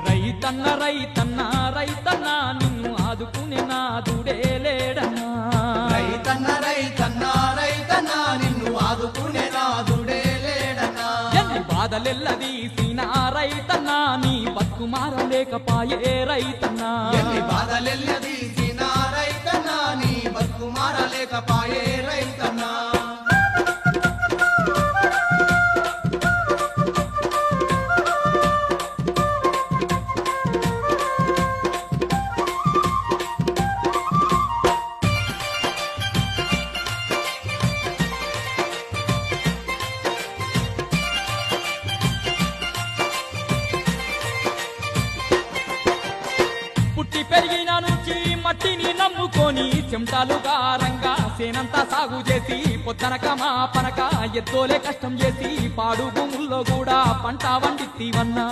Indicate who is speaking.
Speaker 1: రైతన్న రైతన్న రైతన్న నిన్ను ఆదుకునే నాదుడే లేడన్నా.
Speaker 2: రైతన్న రైతన్న రైతన్న నిన్ను ఆదుకునే నాదుడే లేడన్నా.
Speaker 1: ఎన్ని బాధలెల్లదీసిన రైతన్న నీ బతుకు మారలేకపాయే రైతన్న.
Speaker 2: ఎన్ని బాధలెల్లదీసిన రైతన్న నీ బతుకు మారలేకపాయే రైతన్న.
Speaker 1: పుట్టి పెరిగిన నుంచి మట్టిని నమ్ముకొని చెమటాలుగా రంగా సేనంతా సాగు చేసి పొద్దనక మా పనక ఎత్తోలే కష్టం చేసి పాడు భూముల్లో కూడా పంట వండితీవన్నా.